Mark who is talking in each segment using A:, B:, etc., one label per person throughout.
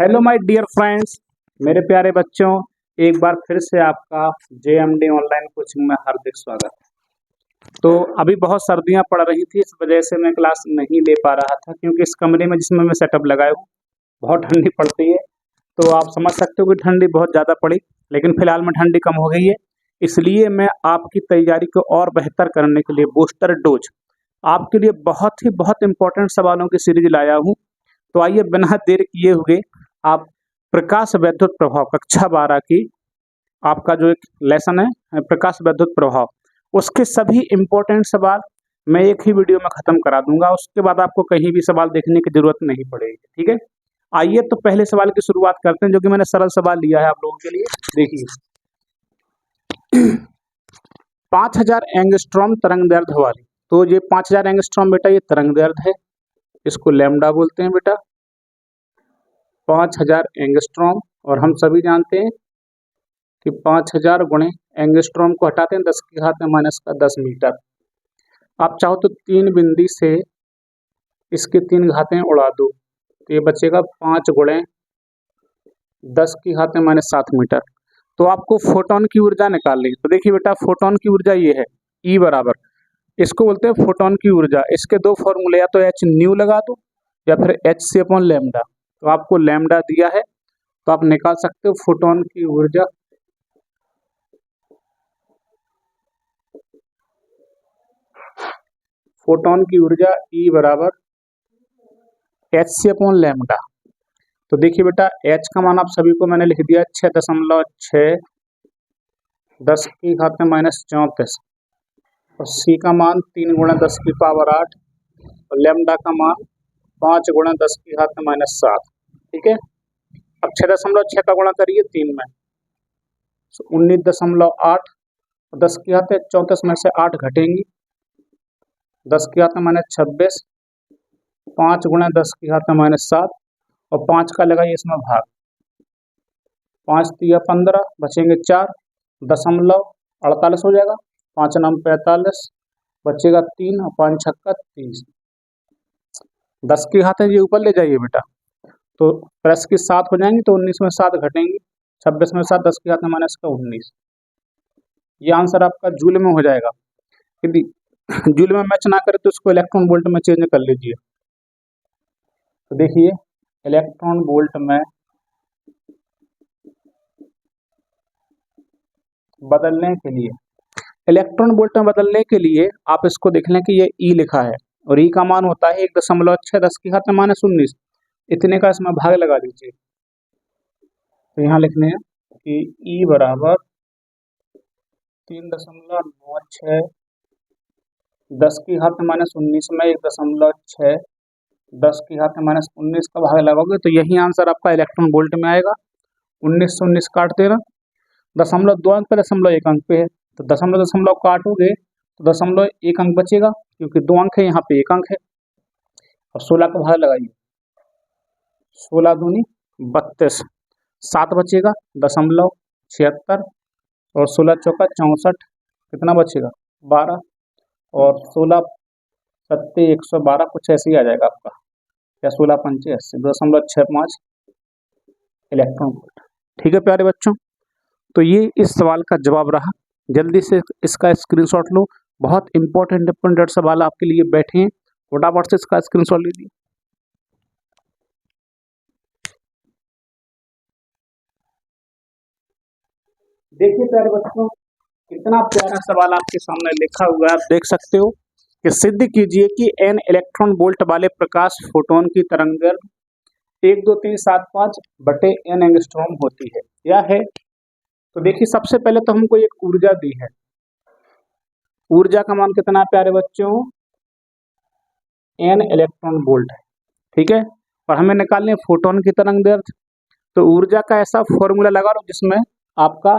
A: Hello my dear friends, मेरे प्यारे बच्चों, एक बार फिर से आपका जेएमडी ऑनलाइन कोचिंग में हार्दिक स्वागत है। तो अभी बहुत सर्दियां पड़ रही थी, इस वजह से मैं क्लास नहीं ले पा रहा था क्योंकि इस कमरे में जिसमें मैं सेटअप लगाया हूँ बहुत ठंडी पड़ती है। तो आप समझ सकते हो कि ठंडी बहुत ज़्यादा पड़ी, लेकिन फिलहाल में ठंडी कम हो गई है। इसलिए मैं आपकी तैयारी को और बेहतर करने के लिए बूस्टर डोज आपके लिए बहुत इंपॉर्टेंट सवालों की सीरीज लाया हूँ। तो आइए बिना देर किए हुए आप प्रकाश वैद्युत प्रभाव कक्षा 12 की आपका जो एक लेसन है प्रकाश वैद्युत प्रभाव, उसके सभी इंपॉर्टेंट सवाल मैं एक ही वीडियो में खत्म करा दूंगा। उसके बाद आपको कहीं भी सवाल देखने की जरूरत नहीं पड़ेगी। ठीक है, आइए तो पहले सवाल की शुरुआत करते हैं, जो कि मैंने सरल सवाल लिया है आप लोगों के लिए। देखिए 5000 एंगस्ट्रॉम तरंग दैर्ध्य वाली, तो ये 5000 एंगस्ट्रॉम बेटा ये तरंग दैर्ध्य है, इसको लैम्डा बोलते हैं बेटा। 5000 एंगस्ट्रॉम, और हम सभी जानते हैं कि 5000 गुणे एंगस्ट्रॉम को हटाते हैं 10 की घात में माइनस का 10 मीटर। आप चाहो तो 3 बिंदी से इसके 3 घातें उड़ा दो, तो ये बचेगा 5 गुणे 10 की घात में माइनस 7 मीटर। तो आपको फोटोन की ऊर्जा निकालनी है। तो देखिए बेटा, फोटोन की ऊर्जा ये है E बराबर, इसको बोलते हैं फोटोन की ऊर्जा। इसके दो फॉर्मूले, या तो एच न्यू लगा दो या फिर एच सी अपॉन लैम्डा। तो आपको लैम्डा दिया है तो आप निकाल सकते हो फोटोन की ऊर्जा। फोटोन की ऊर्जा E बराबर एच सी अपॉन लैम्डा। तो देखिए बेटा, H का मान आप सभी को मैंने लिख दिया 6.6 10 की घात में माइनस 34, और C का मान 3 गुणा 10 की पावर 8, और लैम्डा का मान 5 गुणा 10 की घात में माइनस 7। ठीक है, अब 6.6 का गुणा करिए 3 में, 19.8, 10 की घात 34 में से 8 घटेंगी, 10 की घात में माइनस 26, 5 गुणा 10 की घात में माइनस 7, और 5 का लगाइए इसमें भाग, 5 तिया 15, बचेंगे 4, 0.48 हो जाएगा, 5 नाम 45, बचेगा 3, और 5 छक्का 30। 10 की घात ये ऊपर ले जाइए बेटा, तो प्लस की 7 हो जाएंगी, तो 19 में 7 घटेंगी, 26 में 7, 10 की घात में माइनस का 19। ये आंसर आपका जूल में हो जाएगा। यदि जूल में मैच ना करे तो इसको इलेक्ट्रॉन वोल्ट में चेंज कर लीजिए। तो देखिए इलेक्ट्रॉन वोल्ट में बदलने के लिए, इलेक्ट्रॉन वोल्ट में बदलने के लिए आप इसको देख लें कि ये E लिखा है, और E का मान होता है 1.6 10 की घात में माइनस 19। इतने का इसमें भाग लगा दीजिए। तो यहाँ लिखने हैं कि E बराबर 3.96 10 की घात में माइनस 19 में 1.6 10 की घात में माइनस 19 का भाग लगाओगे तो यही आंसर आपका इलेक्ट्रॉन वोल्ट में आएगा। 19 से 19 काट देना, 0.2 अंक पे 1 अंक पे है, तो दशमलव काटोगे तो 1 अंक बचेगा, क्योंकि 2 अंक है यहाँ पे 1 अंक है। और 16 का भाग लगाइए, 16 दूनी 32, 7 बचेगा 0.76, और 16 चौका 64, कितना बचेगा 12, और 16 सत्ते 112, कुछ ऐसे ही आ जाएगा आपका, या 16 पंचे 80, 2.65 इलेक्ट्रॉन वोल्ट। ठीक है प्यारे बच्चों, तो ये इस सवाल का जवाब रहा। जल्दी से इसका स्क्रीनशॉट लो, बहुत इंपॉर्टेंट सवाल आपके लिए बैठे हैं, फटाफट से इसका स्क्रीनशॉट लीजिए। देखिए प्यारे बच्चों, कितना प्यारा सवाल आपके सामने लिखा हुआ है, आप देख सकते हो कि सिद्ध कीजिए कि n इलेक्ट्रॉन वोल्ट वाले प्रकाश फोटोन की तरंगदैर्ध्य 12375 बटे n एंगस्ट्रॉम होती है, यह है। तो देखिए सबसे पहले तो हमको एक ऊर्जा दी है, ऊर्जा का मान कितना है प्यारे बच्चों, n इलेक्ट्रॉन वोल्ट है। ठीक है, और हमें निकालनी है फोटोन की तरंगदैर्ध्य। तो ऊर्जा का ऐसा फॉर्मूला लगा लो जिसमें आपका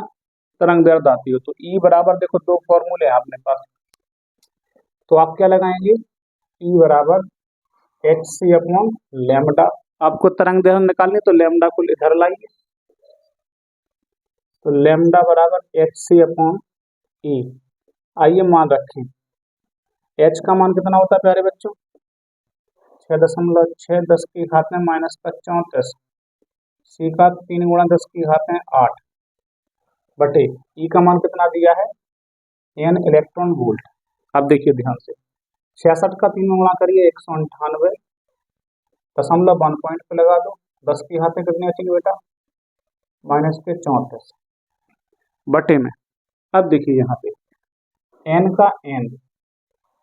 A: तरंगदैर्ध्य आती हो। तो E बराबर, देखो दो फॉर्मूले हैं अपने पास, तो आप क्या लगाएंगे, E बराबर एच सी अपॉन लैम्डा। आपको तरंगदैर्ध्य निकालनी तो लैम्डा को इधर लाइए, तो लैम्डा बराबर एच सी अपॉन E। आइए मान रखें, H का मान कितना होता है प्यारे बच्चों, 6.6 10 की घात में माइनस का 34, सी का 3 गुणा 10 की घात में 8 बटे ई का मान कितना दिया है एन इलेक्ट्रॉन वोल्ट। अब देखिए ध्यान से 66 का 3 गुणा करिए 198 दशमलव 1 पॉइंट पे लगा दो 10 की घात में कितनी बचेगी बेटा -34 बटे में। अब देखिए यहाँ पे एन का एन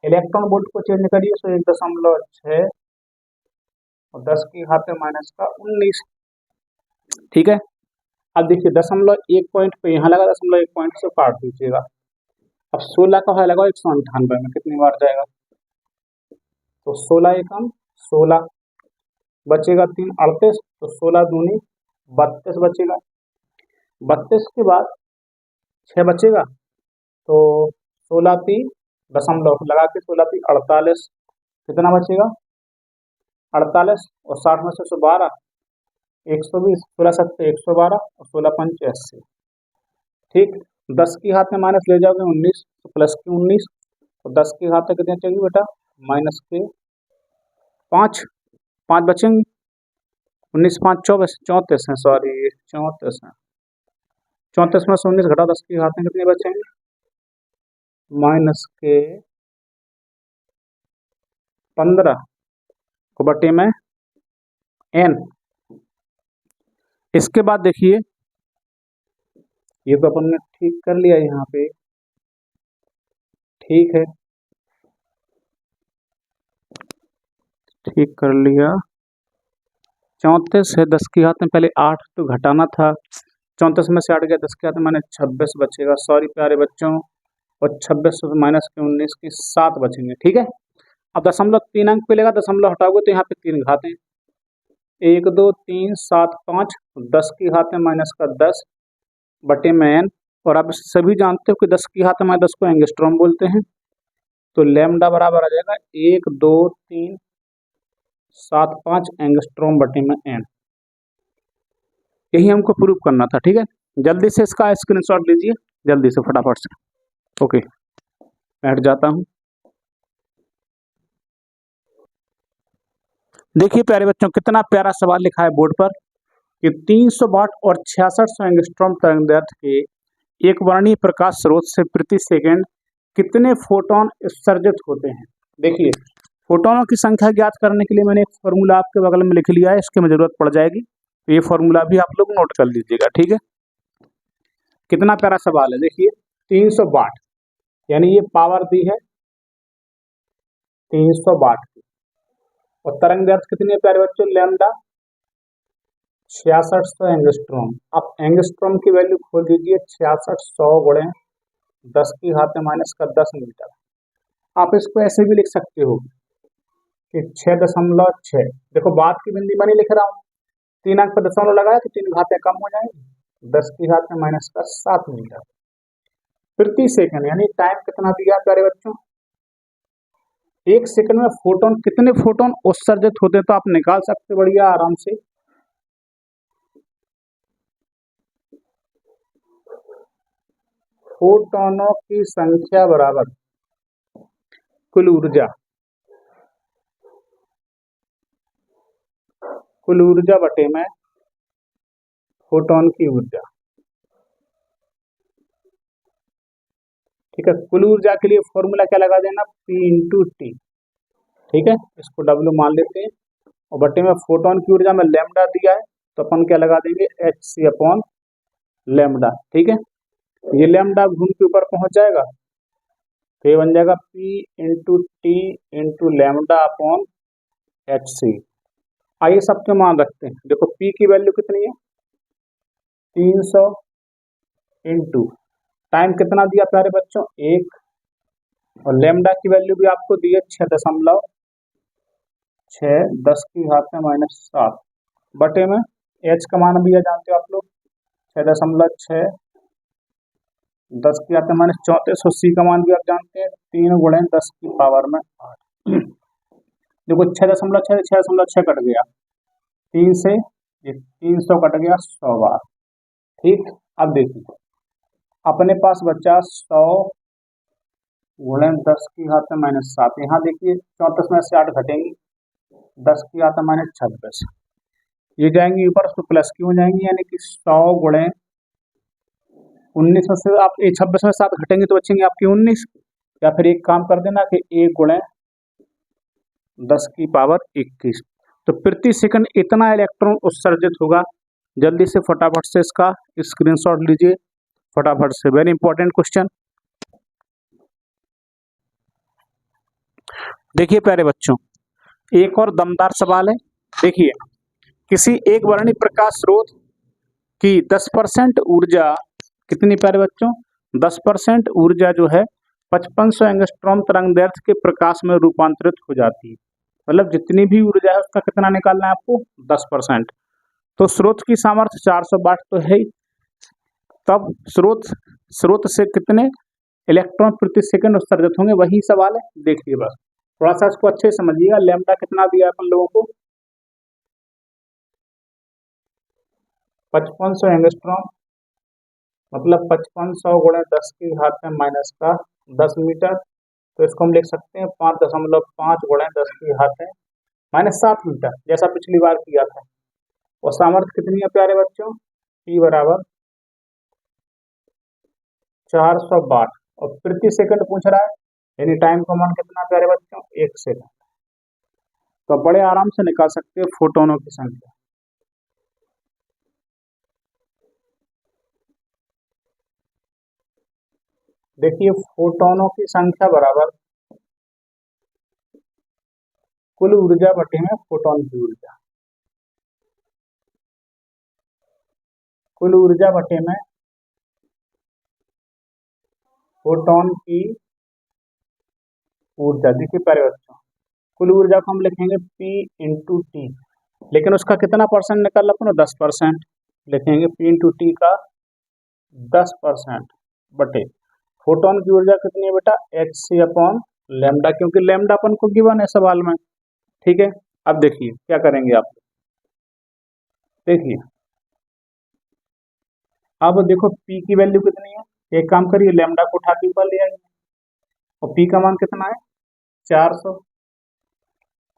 A: इलेक्ट्रॉन वोल्ट को चेंज करिए तो 1.6 और 10 की घात में -19। ठीक है। अब देखिए 1 पॉइंट पे यहाँ लगा 1 पॉइंट से काट दीजिएगा। अब 16 का लगा 198 में कितनी बार जाएगा तो 16 एकम 16 बचेगा 3 38 तो 16 दूनी 32 बचेगा। 32 के बाद 6 बचेगा तो 16 3 दशमलव लगा के 16 3 48 कितना बचेगा 48 और 60 में से 12 120 16 7 112 और 16 5 80। ठीक 10 की घात में माइनस ले जाओगे 19 तो प्लस की 19 तो 10 की घात में कितनी चाहिए बेटा माइनस के 5 बचेंगे 19 5 24 34 है सॉरी 34 है 34 में से 19 घटा 10 की घात में कितने बचेंगे माइनस के 15 को बटे में एन। इसके बाद देखिए ये तो अपन ने ठीक कर लिया यहाँ पे ठीक है ठीक कर लिया 34 है 10 की घात में पहले 8 तो घटाना था 34 में से 8 गया 10 की घात में मैंने 26 बचेगा सॉरी प्यारे बच्चों और 26 माइनस के 19 की 7 बचेंगे। ठीक है। अब दशमलव 3 अंक पे लेगा दशमलव हटाओगे तो यहाँ पे 3 घातें 1 2 3 7 5 10 की घात में माइनस का 10 बटे में एन। और आप सभी जानते हो कि 10 की घात में 10 को एंगस्ट्रॉम बोलते हैं तो लैम्डा बराबर आ जाएगा 1 2 3 7 5 एंगस्ट्रॉम बटे में एन। यही हमको प्रूव करना था। ठीक है जल्दी से इसका स्क्रीनशॉट लीजिए जल्दी से फटाफट से। ओके मैं हट जाता हूँ। देखिए प्यारे बच्चों कितना प्यारा सवाल लिखा है बोर्ड पर कि 300 वाट और 6600 एंगस्ट्रॉम तरंगदैर्घ्य के एक वर्णीय प्रकाश स्रोत से प्रति सेकंड कितने फोटोन उत्सर्जित होते हैं। देखिए फोटोनों की संख्या ज्ञात करने के लिए मैंने एक फॉर्मूला आपके बगल में लिख लिया है इसकी में जरूरत पड़ जाएगी तो ये फॉर्मूला भी आप लोग नोट कर लीजिएगा। ठीक है कितना प्यारा सवाल है। देखिए 300 वाट यानी ये पावर दी है 300 वाट की और तरंगदैर्घ्य कितनी है प्यारे बच्चों लैम्डा 6600 एंगस्ट्रॉम। अब एंगस्ट्रॉम की वैल्यू खोल दीजिए 6600 गुणे 10 की घात में माइनस का 10 मीटर। आप इसको ऐसे भी लिख सकते हो कि 6.6 देखो बात की बिंदी में नहीं लिख रहा हूँ 3 अंक पर दशमलव लगाया तो 3 घातें कम हो जाएंगी 10 की घात में माइनस का 7 मीटर प्रति सेकंड यानी टाइम कितना दिया प्यारे बच्चों 1 सेकंड में फोटोन कितने फोटोन उत्सर्जित होते हैं तो आप निकाल सकते बढ़िया आराम से। फोटोनों की संख्या बराबर कुल ऊर्जा बटे में फोटोन की ऊर्जा। ठीक है कुल ऊर्जा के लिए फॉर्मूला क्या लगा देना P इंटू टी। ठीक है इसको W मान लेते हैं और बटे में फोटोन की ऊर्जा में लैम्डा दिया है तो अपन क्या लगा देंगे Hc अपॉन लैम्डा। ठीक है ये लैम्डा घूम के ऊपर पहुंच जाएगा तो ये बन जाएगा P into T into lambda upon Hc। आइए सबके मान रखते हैं। देखो P की वैल्यू कितनी है 300 इंटू टाइम कितना दिया प्यारे बच्चों 1 और लैम्डा की वैल्यू भी आपको दी है 6.6 10 की घात में माइनस 7 बटे में H का मान भी है जानते हो आप लोग 6.6 10 की घात में माइनस 34 और C का मान भी आप जानते हैं 3 गुणे 10 की पावर में 8। देखो 6.6 कट गया 3 से 300 कट गया 100 बार। ठीक अब देखिए अपने पास बचा 100 गुणे 10 की घात में माइनस 7। यहाँ देखिए 34 में से 8 घटेंगी 10 की घात में माइनस 26 ये जाएंगी ऊपर तो प्लस की हो जाएंगी, यानी कि 100 गुणे 19 में से आप 26 में 7 घटेंगे तो बचेंगे आपकी 19। या फिर एक काम कर देना कि 1 गुणे 10 की पावर 21। तो प्रति सेकंड इतना इलेक्ट्रॉन उत्सर्जित होगा। जल्दी से फटाफट से इसका स्क्रीनशॉट लीजिए फटाफट से, वेरी इंपॉर्टेंट क्वेश्चन। देखिए प्यारे बच्चों, एक और दमदार सवाल है। देखिए, किसी एक वर्णी प्रकाश स्रोत की 10% ऊर्जा, कितनी प्यारे बच्चों, 10% ऊर्जा जो है 5500 एंगस्ट्रॉम तरंग दैर्ध्य के प्रकाश में रूपांतरित हो जाती है। मतलब जितनी भी ऊर्जा है उसका कितना निकालना है आपको, 10%। तो स्रोत की सामर्थ्य 400 वाट तो है ही, तब स्रोत से कितने इलेक्ट्रॉन प्रति सेकंड उत्सर्जित होंगे, वही सवाल है। देखिए बस थोड़ा सा इसको अच्छे से समझिएगा। लैम्डा कितना दिया है अपन लोगों को, 5500 एंगस्ट्रॉम, मतलब 5500 गुणे 10 की घात में माइनस का 10 मीटर। तो इसको हम लिख सकते हैं 5.5 गुणे 10 की घात में माइनस 7 मीटर, जैसा पिछली बार किया था। और सामर्थ्य कितनी है प्यारे बच्चों, P बराबर 400 वाट। और प्रति सेकंड पूछ रहा है, यानी टाइम का मान कितना प्यारे बच्चों, 1 सेकंड। तो बड़े आराम से निकाल सकते हो फोटोनों की संख्या। देखिए फोटोनों की संख्या बराबर कुल ऊर्जा बटे में फोटोन की ऊर्जा, कुल ऊर्जा बटे में फोटोन की ऊर्जा। देखिए प्यारे बच्चों, कुल ऊर्जा को हम लिखेंगे P इंटू टी, लेकिन उसका कितना परसेंट निकाल अपना, 10%। लिखेंगे P इंटू टी का 10% बटे फोटोन की ऊर्जा कितनी है बेटा, hc अपॉन लैम्डा, क्योंकि लैम्डा अपन को गिवन है सवाल में। ठीक है, अब देखिए क्या करेंगे आप। देखिए अब देखो P की वैल्यू कितनी है, एक काम करिए लैम्डा को उठा के ऊपर ले आइए। और P का मान कितना है, 400,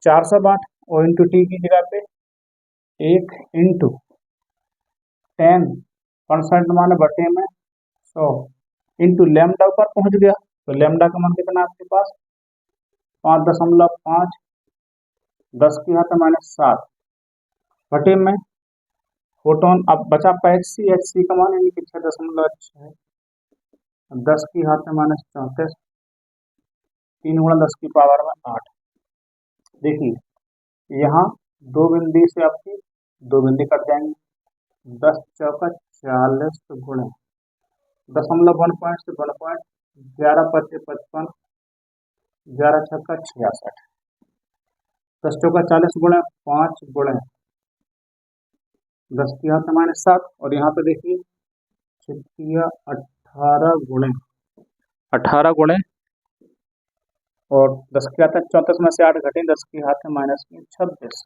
A: 460 और इंटू टी की जगह पे 1 इंटू 10% माने बटे में 100 इंटू लैम्डा ऊपर पहुंच गया। तो लैम्डा का मान कितना आपके पास, 5.5 10 की घात माइनस 7 बटे में फोटोन। अब बचा HC का मान यानी कि 6.6, 10 की घात माइनस 34, 3 गुणा 10 की पावर में 8। देखिए यहाँ दो बिंदी से आपकी दो बिंदी कट जाएंगे, 10 चौका 40 गुणे 1.1 से 1 पॉइंट, 11 पचे 55, 11 छक्का 66, 10 चौका 40 गुणे 5 गुणे 10 की घात माइनस 7। और यहाँ पे देखिए 18 गुणे और 10 की घात 34 में से 8 घटे 10 की घात माइनस में 26।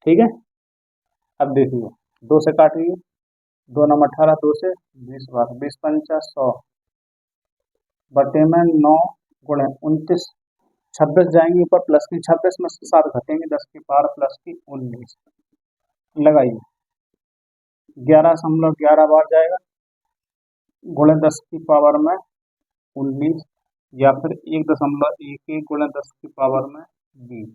A: ठीक है, अब देखिए 2 से काटिए, 2 नम 18, 2 से 20 बार 20 पंचा 100 बटे में 9 गुणे 29, 26 जाएंगे ऊपर प्लस की 26 में से 7 घटेंगे 10 की पावर प्लस की 19। लगाइए 11.11 बार जाएगा गुणे 10 की पावर में 19, या फिर 1.11 गुणे 10 की पावर में 20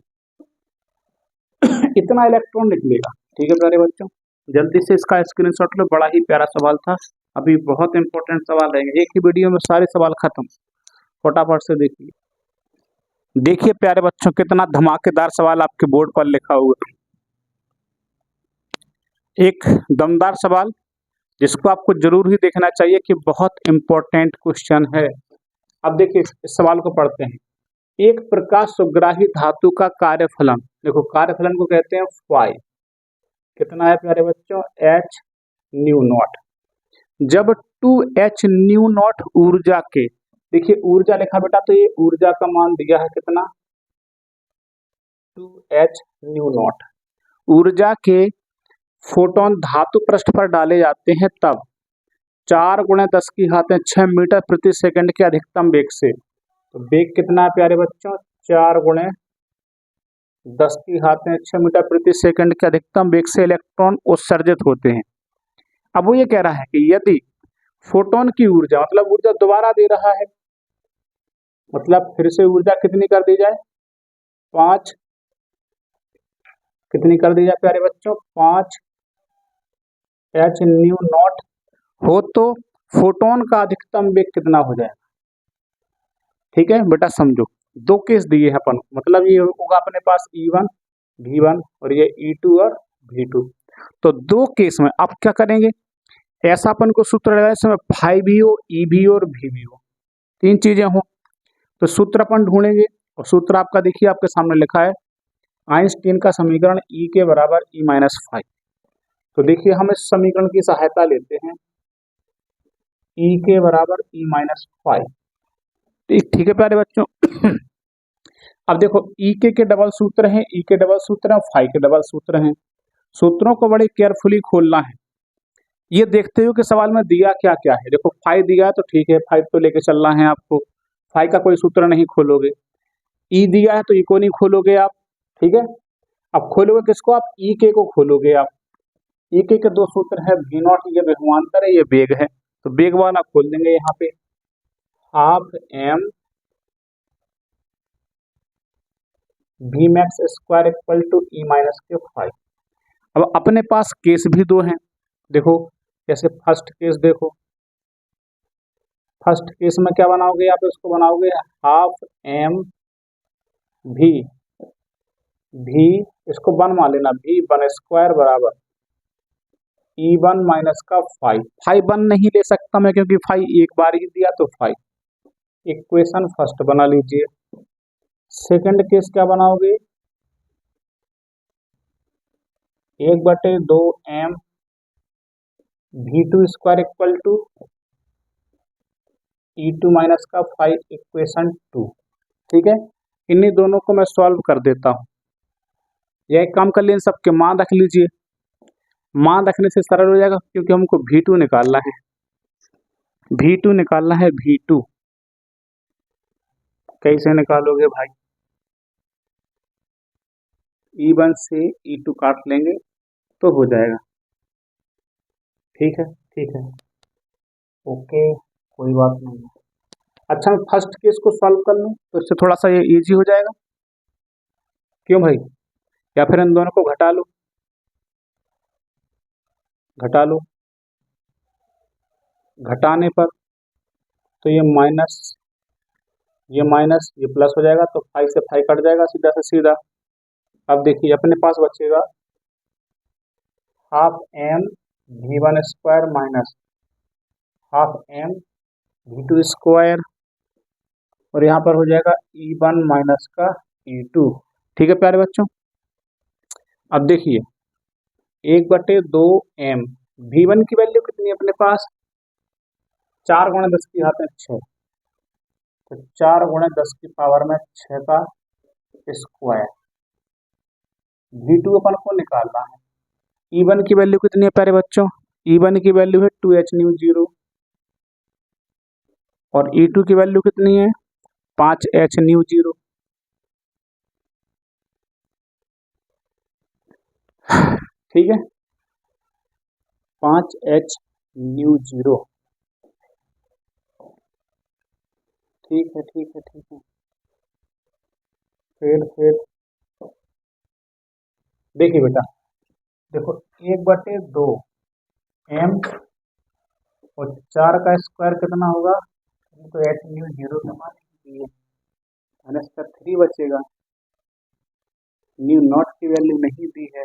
A: इतना इलेक्ट्रॉन निकलेगा। ठीक है प्यारे बच्चों, जल्दी से इसका स्क्रीनशॉट लो, बड़ा ही प्यारा सवाल था। अभी बहुत इंपॉर्टेंट सवाल रहेंगे, एक ही वीडियो में सारे सवाल खत्म, फटाफट से देखिए। देखिए प्यारे बच्चों, कितना धमाकेदार सवाल आपके बोर्ड पर लिखा हुआ है, एक दमदार सवाल जिसको आपको जरूर ही देखना चाहिए कि बहुत इंपॉर्टेंट क्वेश्चन है। अब देखिए इस सवाल को पढ़ते हैं। एक प्रकाश सुग्राही धातु का कार्यफलन, देखो कार्यफलन को कहते हैं फाई, कितना है प्यारे बच्चों, h न्यू नॉट। जब 2h न्यू नॉट ऊर्जा के, देखिए ऊर्जा लिखा बेटा, तो ये ऊर्जा का मान दिया है कितना, 2h न्यू नॉट। ऊर्जा के फोटोन धातु पृष्ठ पर डाले जाते हैं तब 4 गुणे 10 की घात 6 मीटर प्रति सेकंड के अधिकतम वेग से। तो वेग कितना है प्यारे बच्चों, 4 गुणे 10⁻⁶मीटर/सेकंड के अधिकतम वेग से इलेक्ट्रॉन उत्सर्जित होते हैं। अब वो ये कह रहा है कि यदि फोटोन की ऊर्जा मतलब ऊर्जा दोबारा दे रहा है, मतलब फिर से ऊर्जा कितनी कर दी जाए, 5 कितनी कर दी जाए प्यारे बच्चों, 5 h न्यू नॉट हो तो फोटोन का अधिकतम वेग कितना हो जाएगा। ठीक है बेटा, समझो दो केस दिए हैं अपन, मतलब ये होगा अपने पास E1 V1 और ये E2 और V2। तो दो केस में आप क्या करेंगे, ऐसा अपन को सूत्र लगाए इसमें फाई भी हो, ई भी हो और भी हो, तीन चीजें हो। तो सूत्र अपन ढूंढेंगे और सूत्र आपका देखिए आपके सामने लिखा है, आइंस्टीन का समीकरण E के बराबर E-5। तो देखिए हम इस समीकरण की सहायता लेते हैं, E के बराबर E-5। ठीक है प्यारे बच्चों। अब देखो E के डबल सूत्र हैं, E के डबल सूत्र हैं, फाई के डबल सूत्र हैं। सूत्रों को बड़े केयरफुली खोलना है, ये देखते हुए कि सवाल में दिया क्या क्या है। देखो फाई दिया है तो ठीक है, फाई तो लेके चलना है आपको, फाई का कोई सूत्र नहीं खोलोगे। ई दिया है तो ई को नहीं खोलोगे आप, ठीक है। अब खोलोगे किसको, आप ई के को खोलोगे आप। ई के दो सूत्र है, वी नॉट ये विभवांतर है, ये वेग है, तो वेग वाला खोल देंगे यहाँ पे, half M v max square equal to E-5। अब अपने पास केस भी दो हैं, देखो जैसे फर्स्ट केस देखो, फर्स्ट केस में क्या बनाओगे आप, इसको बनाओगे हाफ एम भी, भी इसको वन मान लेना, भी वन स्क्वायर बराबर E1 का फाइव। फाइव वन नहीं ले सकता मैं क्योंकि फाइव एक बार ही दिया, तो फाइव इक्वेशन फर्स्ट बना लीजिए। सेकंड केस क्या बनाओगे, 1/2m V2 square equal to E2 का फाइव इक्वेशन 2। ठीक है, इन्हीं दोनों को मैं सॉल्व कर देता हूँ। यह एक काम कर लिए, इन सबके मान रख लीजिए, मान रखने से सरल हो जाएगा क्योंकि हमको V2 निकालना है, V2 निकालना है, V2 कैसे निकालोगे भाई, E1 से E2 काट लेंगे तो हो जाएगा। ठीक है, ठीक है, ओके, कोई बात नहीं है। अच्छा मैं फर्स्ट केस को सॉल्व कर लूँ तो इससे थोड़ा सा ये इजी हो जाएगा, क्यों भाई, या फिर इन दोनों को घटा लो, घटा लो, घटाने पर तो ये माइनस, ये माइनस, ये प्लस हो जाएगा, तो फाइव से फाइव कट जाएगा सीधा से सीधा। अब देखिए अपने पास बचेगा half m V1 square minus half m V2 square, और यहाँ पर हो जाएगा E1 का E2। ठीक है प्यारे बच्चों, अब देखिए 1/2m V1 की वैल्यू कितनी है अपने पास, 4 × 10⁻6, तो 4 × 10⁻6 का स्क्वायर। V2 अपन को निकालना है, E1 की वैल्यू कितनी है प्यारे बच्चों, E1 की वैल्यू है 2h न्यू 0 और E2 की वैल्यू कितनी है 5h न्यू 0। ठीक है, 5h न्यू 0। ठीक है, ठीक है, ठीक है, फिर देखिए बेटा, देखो 1/2m और 4 का स्क्वायर कितना होगा, तो h न्यू 0 के मान लीजिए, माइनस का 3 बचेगा, न्यू नॉट की वैल्यू नहीं दी है,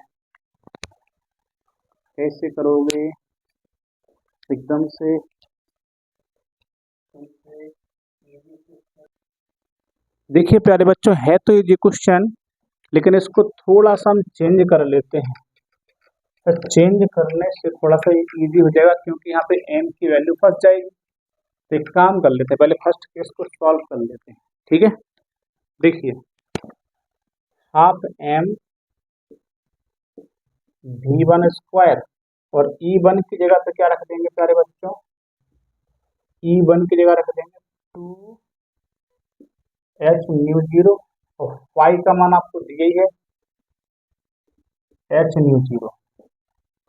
A: कैसे करोगे एकदम से, देखिए प्यारे बच्चों है तो ये क्वेश्चन, लेकिन इसको थोड़ा सा हम चेंज कर लेते हैं, तो चेंज करने से थोड़ा सा इजी हो जाएगा क्योंकि यहाँ पे m की वैल्यू फंस जाएगी। तो एक काम कर लेते हैं, पहले फर्स्ट केस को सॉल्व कर लेते हैं। ठीक है, देखिए हाफ एम V1 स्क्वायर और E1 की जगह पे क्या रख देंगे प्यारे बच्चों, E1 की जगह रख देंगे 2h न्यू 0 और फाइव का मान आपको दिया ही है एच न्यू जीरो।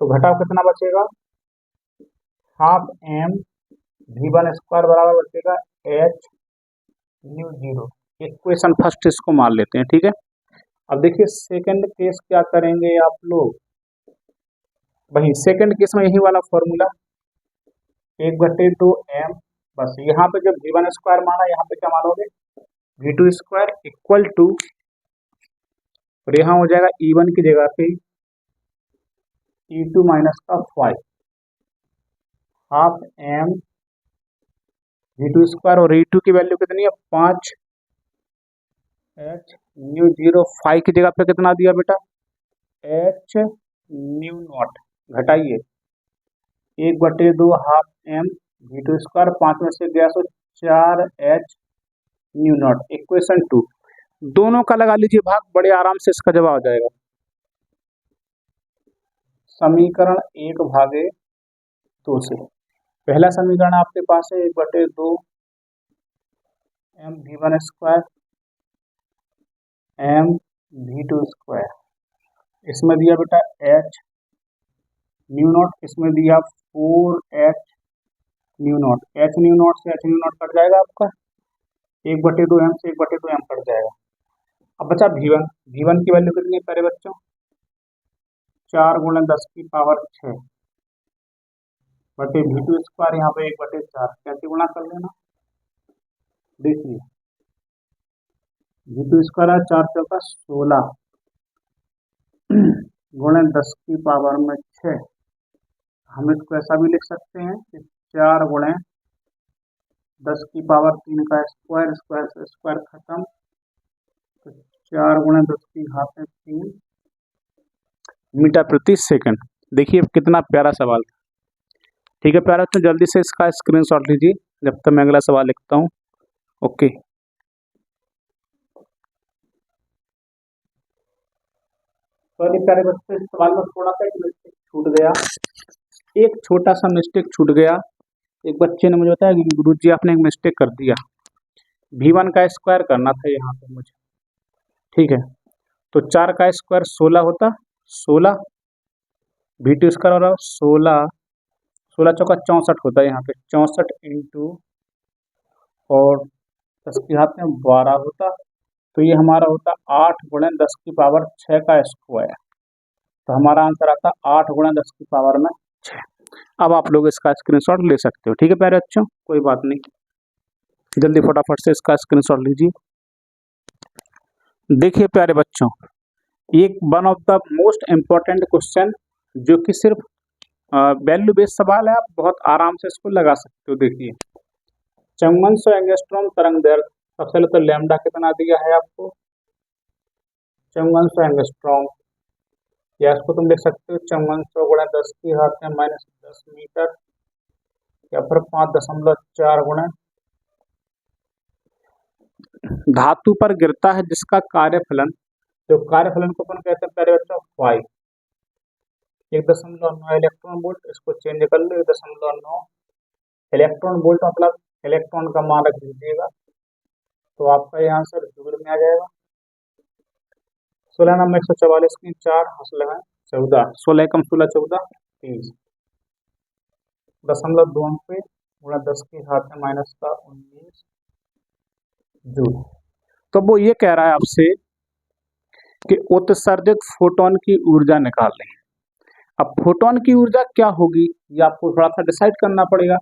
A: तो घटाओ कितना बचेगा, half M we one square बराबर बचेगा h nu zero. Equation first इसको मान लेते हैं, ठीक है। अब देखिए सेकंड केस क्या करेंगे आप लोग, वही सेकंड केस में यही वाला फॉर्मूला 1/2m, बस यहाँ पे जब वी वन स्क्वायर माना यहाँ पे क्या मानोगे V two square equal to, और यहाँ हो जाएगा ई वन की जगह पे ई टू माइनस का 5 half M V two square, और ई टू की वैल्यू कितनी है 5 एच न्यू जीरो, 5 की जगह पे कितना दिया बेटा एच न्यू नॉट, घटाइए 1/2 half M V two square, 5 में से गया तो 4 एच न्यू नॉट। इक्वेशन 2 दोनों का लगा लीजिए भाग, बड़े आराम से इसका जवाब आ जाएगा। समीकरण 1/2 से पहला समीकरण आपके पास है 1/2 M we one square M V two square, इसमें दिया बेटा एच न्यू नॉट, इसमें दिया 4 H nu nought, H nu nought से एच न्यू नॉट कट जाएगा आपका, 1/2 एम से 1/2 एम कट जाएगा। अब बचा वी वन की वैल्यू कितनी है प्यारे बच्चों 4 × 10 की पावर 6 बटे वी टू स्क्वायर, यहाँ पे 1/4 कैसे गुणा कर लेना, देखिए वी टू स्क्वायर 4 चौका 16 × 10 की पावर में 6, हम इसको ऐसा भी लिख सकते हैं कि 4 × 10 की पावर 3 का स्क्वायर, स्क्वायर से स्क्वायर खत्म, तो 4 × 10 की घात 3 मीटर प्रति सेकंड। देखिए कितना प्यारा सवाल था, ठीक है प्यारा, तो जल्दी से इसका स्क्रीनशॉट लीजिए जब तक मैं अगला सवाल लिखता हूँ। ओके, तो प्यारे बच्चों इस सवाल में थोड़ा सा एक मिस्टेक छूट गया, एक छोटा सा मिस्टेक छूट गया। एक बच्चे ने मुझे बताया कि गुरुजी आपने एक मिस्टेक कर दिया, वी वन का स्क्वायर करना था यहाँ पे मुझे, ठीक है, तो 4 का स्क्वायर 16 होता, 16 वी टू स्क्वायर और 16 चौका 64 होता है, यहाँ पे 64 इंटू और 10 की घात में 12 होता, तो ये हमारा होता 8 × 10 की पावर 6 का स्क्वायर, तो हमारा आंसर आता 8 × 10 की पावर में 6। अब आप लोग इसका स्क्रीनशॉट ले सकते हो, ठीक है प्यारे बच्चों, कोई बात नहीं, जल्दी फटाफट से इसका स्क्रीनशॉट लीजिए। देखिए प्यारे बच्चों, एक one of the most important question जो कि सिर्फ वैल्यू बेस्ड सवाल है, आप बहुत आराम से इसको लगा सकते हो। देखिए 5400 एंगस्ट्रॉम तरंग दैर्घ्य, सबसे पहले तो लैम्डा कितना दिया है आपको 5400 एंगस्ट्रॉम, या इसको तुम लिख सकते हो 5400 × 10 की घात में -10 मीटर, या फिर 5.4 गुणा धातु पर गिरता है जिसका कार्यफलन, जो कार्यफलन को अपन कहते हैं प्यारे बच्चों 5, 1.9 इलेक्ट्रॉन वोल्ट, इसको चेंज कर लो 1.9 इलेक्ट्रॉन वोल्ट, मतलब इलेक्ट्रॉन का मान रख दीजिएगा, तो आपका यहाँ आंसर जूल में आ जाएगा। 16 नंबर 144 की 4 हासिल है 14, 16 कम 16 14 30 .2 पे गुणा 10 की घात में -19 जूल। तो वो ये कह रहा है आपसे कि उत्सर्जित फोटोन की ऊर्जा निकाल लें। अब फोटोन की ऊर्जा क्या होगी ये आपको थोड़ा सा डिसाइड करना पड़ेगा,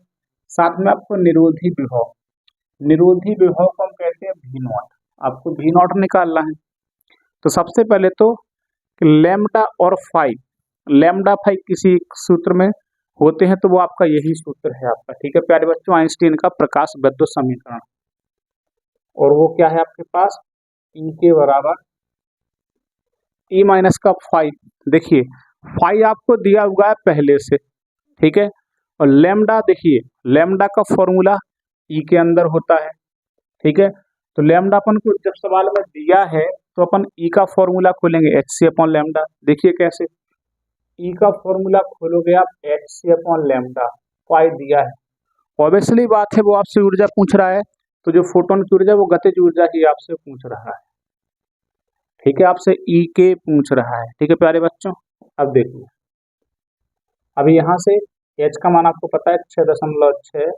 A: साथ में आपको निरोधी विभव, निरोधी विभव को हम कहते हैं वी नॉट, आपको वी नॉट निकालना है। तो सबसे पहले तो लैम्डा और फाई, लैम्डा फाई किसी सूत्र में होते हैं, तो वो आपका यही सूत्र है आपका, ठीक है प्यारे बच्चों, आइंस्टीन का प्रकाश विद्युत समीकरण, और वो क्या है आपके पास ई के बराबर ई माइनस का फाई। देखिए फाई आपको दिया हुआ है पहले से, ठीक है, और लैम्डा देखिए लैम्डा का फॉर्मूला ई के अंदर होता है, ठीक है, तो लैम्डा अपन को जब सवाल में दिया है तो अपन ई का फॉर्मूला खोलेंगे hc/लैम्डा। देखिए कैसे, ई का फॉर्मूला खोलोगे आप hc/लैम्डा, फाई दिया है, ऑब्वियसली बात है वो आपसे ऊर्जा पूछ रहा है, तो जो फोटोन की ऊर्जा वो गतिज ऊर्जा ही आपसे पूछ रहा है, ठीक है, आपसे ई के पूछ रहा है, ठीक है प्यारे बच्चों। अब देखिए, अभी यहाँ से एच का मान आपको पता है 6.6,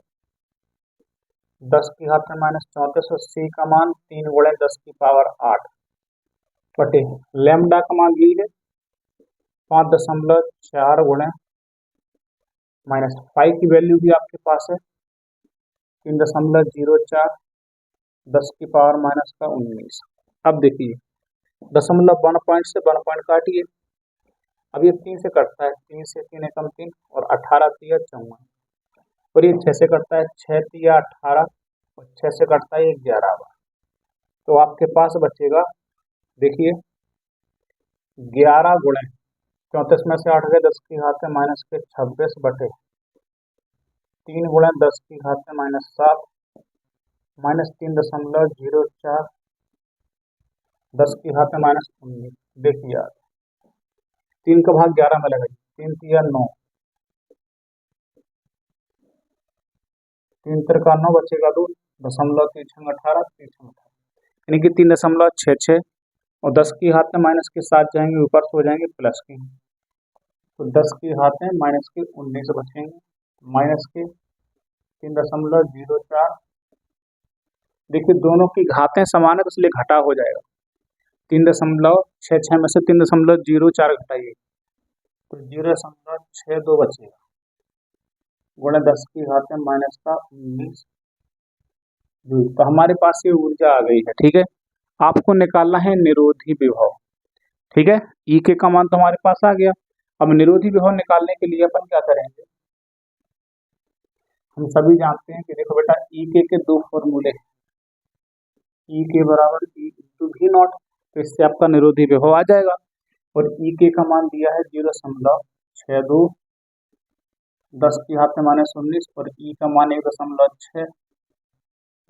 A: 10⁻⁻34 और सी का मान 3 × 10⁸ बटे लैम्डा का मान ली है 5.4 × -5 की वैल्यू भी आपके पास है 3.04, 10⁻⁻19। अब देखिए, दशमलव 1 पॉइंट से 1 पॉइंट काटिए। अब ये 3 से कटता है, 3 से 3 एकम 3 और 18 3 54, और ये 6 से कटता है, 6 3 18 और 6 से कटता है 11 बार। तो आपके पास बचेगा, देखिए 11 × 34 में से 8 गए 10⁻⁻26 बटे 3 × 10⁻⁻7 -3.04 10⁻⁻19। देखिए यार, 3 का भाग 11 में लगाइए, 3 3 9, 3 3 9 बचेगा 2, 0.18 यानी कि 3.66, और 10⁻⁻7 जाएंगे ऊपर से हो जाएंगे प्लस के, तो 10⁻⁻19 बचेंगे, माइनस के 3.04। देखिए दोनों की घातें समान है तो इसलिए घटा हो जाएगा, 3.66 में से 3.04 घटाइए तो 0.62 बचेगा, गुणा 10⁻⁻19। तो हमारे पास ये ऊर्जा आ गई है। ठीक है, आपको निकालना है निरोधी विभव। ठीक है, ई के का मान तो हमारे पास आ गया। अब निरोधी विभव निकालने के लिए अपन क्या करेंगे, हम सभी जानते हैं कि देखो बेटा, ई के 2 फॉर्मूले हैं, ई के बराबर ई इंटू वी नॉट, तो इससे आपका निरोधी विभव आ जाएगा। और ई के का मान दिया है 0.62, 10⁻⁻19 और ई का मान 1.6,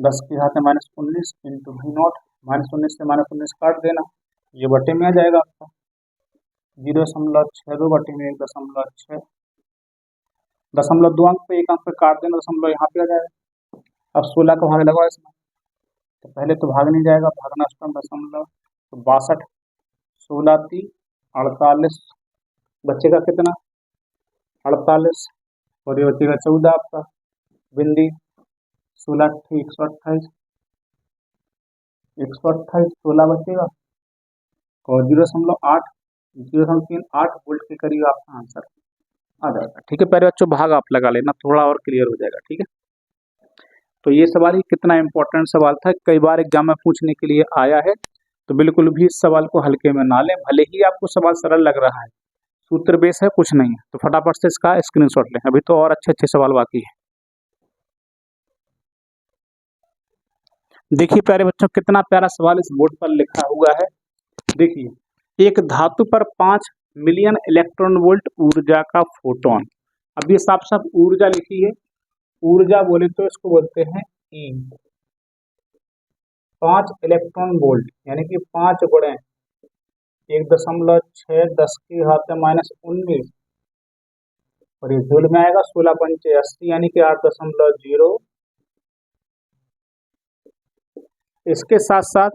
A: 10⁻⁻19 इंटू वी नॉट, -19 से -19 काट देना, ये बटे में आ जाएगा आपका 0.62 बटे में 1.6, 0.2 अंक पे 1 अंक पे काट देना, दशमलव यहाँ पे आ जाएगा। अब 16 का भाग लगाओ इसमें, तो पहले तो भाग नहीं जाएगा, भागना दशमलव, तो 62, 16 3 48, बचेगा कितना 48, और ये बचेगा 14 आपका बिंदी, 16 128, 16 बचेगा, और 0.8 0.38 वोल्ट के करीब आपका आंसर आ जाएगा। ठीक है, पहले बच्चों भाग आप लगा लेना, थोड़ा और क्लियर हो जाएगा। ठीक है, तो ये सवाल ही कितना इंपॉर्टेंट सवाल था, कई बार एग्जाम में पूछने के लिए आया है, तो बिल्कुल भी इस सवाल को हल्के में ना लें, भले ही आपको सवाल सरल लग रहा है, सूत्र बेस है, कुछ नहीं है, तो फटाफट से इसका स्क्रीनशॉट लें, अभी तो और अच्छे अच्छे सवाल बाकी है। देखिए प्यारे बच्चों, कितना प्यारा सवाल इस बोर्ड पर लिखा हुआ है। देखिए, एक धातु पर 5 मिलियन इलेक्ट्रॉन वोल्ट ऊर्जा का फोटोन, अब ये साफ साफ ऊर्जा लिखी है, ऊर्जा बोले तो इसको बोलते हैं ई, 5 इलेक्ट्रॉन वोल्ट यानी कि 5 गुणे 1.6 10⁻⁻19, और ये जूल में आएगा, 16 पंचे 80 यानी कि 8.0। इसके साथ साथ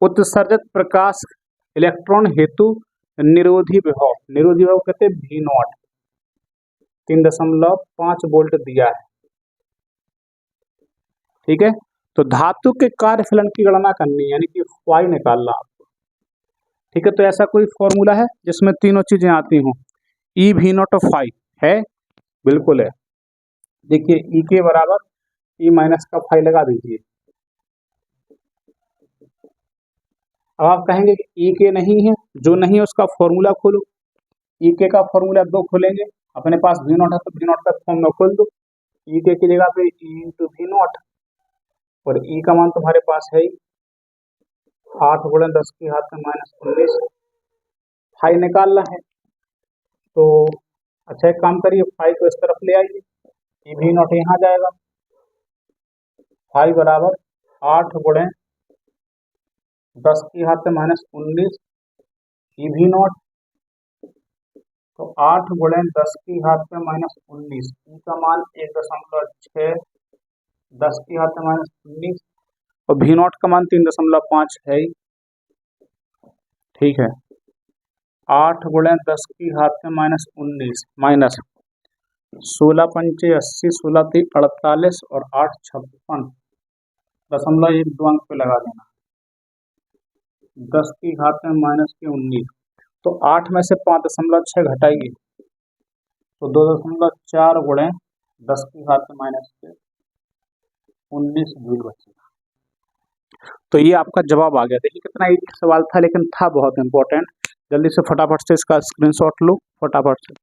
A: उत्सर्जित प्रकाश इलेक्ट्रॉन हेतु निरोधी विभव, निरोधी विभव कहते हैं भी नॉट, 3.5 वोल्ट दिया है। ठीक है, तो धातु के कार्यफलन की गणना करनी है, यानी कि फाई निकालना आपको। ठीक है, तो ऐसा कोई फॉर्मूला है जिसमें तीनों चीजें आती हों, ई भी नॉट और फाई है, बिल्कुल है। देखिए ई के बराबर ई माइनस का फाई लगा दीजिए। अब आप कहेंगे कि ई के नहीं है, जो नहीं है उसका फॉर्मूला खोलो, ई के का फॉर्मूला 2 खोलेंगे, अपने पास वी नॉट है तो वी नॉट का फॉर्मूला खोल दो, ई के की जगह पे ई इंटू वी नॉट, और ई का मान तुम्हारे पास है 8 × 10⁻⁻19, फाई निकालना है। तो अच्छा एक काम करिए, फाई को इस तरफ ले आइए, ई वी नॉट यहाँ जाएगा, फाई बराबर 8 × 10⁻⁻19 ई वी नॉट, तो 8 × 10⁻⁻19 ई का मान 1.6 10⁻⁻19 और भी नॉट का मान 3.5 है। ठीक है, 8 गुणे 10 की घात में -19 माइनस 16 पंचे 80, 16 3 48 और 8 56.12 अंक पे लगा देना। 10 की घात में -19 तो 8 में से 5.6 घटाइए तो 2.4 गुणे 10 की घात में -19 जूल बचेगा। तो ये आपका जवाब आ गया। देखिए कितना इजी सवाल था लेकिन था बहुत इंपॉर्टेंट। जल्दी से फटाफट से इसका स्क्रीनशॉट लो फटाफट से।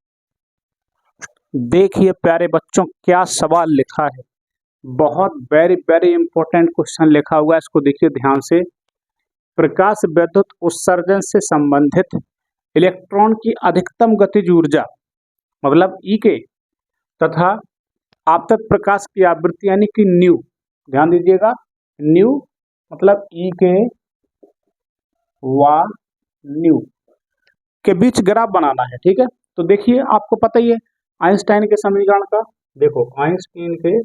A: देखिए प्यारे बच्चों क्या सवाल लिखा है, बहुत वेरी वेरी इंपॉर्टेंट क्वेश्चन लिखा हुआ है। इसको देखिए ध्यान से। प्रकाश विद्युत उत्सर्जन से संबंधित इलेक्ट्रॉन की अधिकतम गतिज ऊर्जा मतलब ई के तथा आपतन प्रकाश की आवृत्ति यानी कि न्यू, ध्यान दीजिएगा, न्यू मतलब ई के व न्यू के बीच ग्राफ बनाना है। ठीक है, तो देखिए आपको पता ही है आइंस्टाइन के समीकरण का। देखो आइंस्टाइन के